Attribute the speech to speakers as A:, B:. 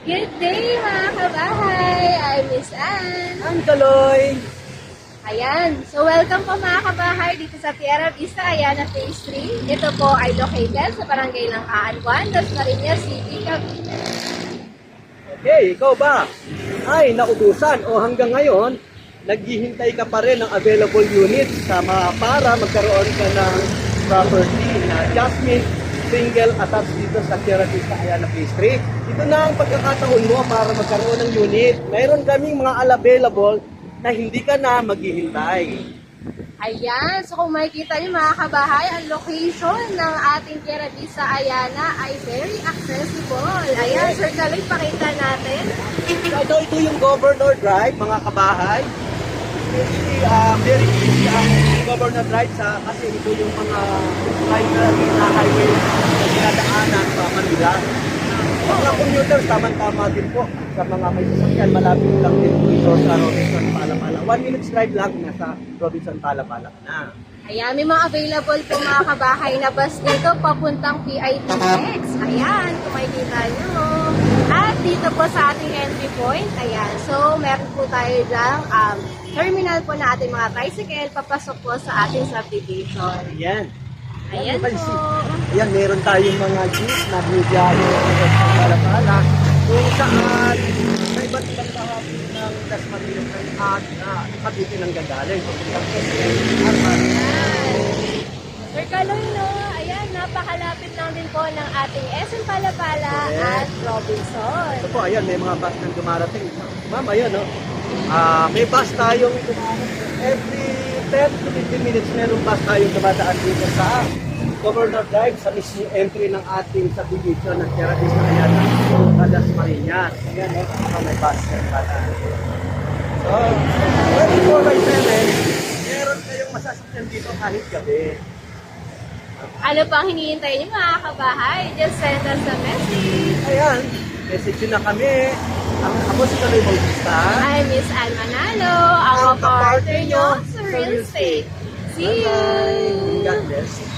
A: Good day mga kabahay! I'm Miss Anne.
B: Ang Kaloy!
A: Ayan, so welcome po mga kabahay dito sa Tierra Vista, Ayana Phase 3. Ito po ay located sa barangay ng Kaanwan, Dasmariñas City, Cavite.
B: Okay, ikaw ba ay nautusan o hanggang ngayon naghihintay ka pa rin ng available units para magkaroon ka ng property na Jasmine single attached dito sa Tierra Vista, Ayana Phase 3. Ito na ang pagkakataon mo para magkaroon ng unit. Mayroon kaming mga available na hindi ka na maghihintay.
A: Ayan, so kung makikita niyo mga kabahay, ang location ng ating Tierra Vista, Ayana ay very accessible. Ayan, Sir Kaloy, pakita natin.
B: Ito yung Governor Drive, mga kabahay. Very easy ang Governor Drive kasi ito yung mga primary na highway na dinadaanan sa Manila. Mga commuters, tamang-tama din po sa mga may sasakyan. Malapit lang din po ito sa Robinson, Palapala. 1 minute drive lang nasa Robinson, Palapala na.
A: Ayan, may mga available po mga kabahay na bus dito papuntang PITX. Ayan, kung makikita nyo. At dito po sa ating entry point, ayan. So, meron po tayo dyang terminal po na ating mga tricycle papasok po sa ating subdivision.
B: Ayan.
A: Ayan po.
B: Ayan, meron tayong mga jeep na biyahe sa Palapala kung saan sa iba't ibang bahagi ng Dasmariñas at Cavite ng gagaling.
A: Sir Kaloy, no? Ayan, napakalapit lang din po ng ating SM Palapala at Robinson.
B: Ito po, ayan, may mga bus na dumarating. Ma'am, ayan, no? May bus tayong every 10 to 15 minutes meron bus tayong dumadaan dito sa Governor Drive sa mismo entry ng ating subdivision ng Tierra Vista, Ayana sa Dasmariñas. Ayan, no? May bus na dumadaan. So, 24/7, meron kayong masasakyan dito kahit gabi.
A: Ano pang hinihintay niyo mga kabahay? Just send us a message.
B: Ayan, message nyo na kami. Ako si Kaloy Bautista.
A: I'm Miss Anne Manalo, ang kapartner nyo sa real estate. See you!
B: God bless.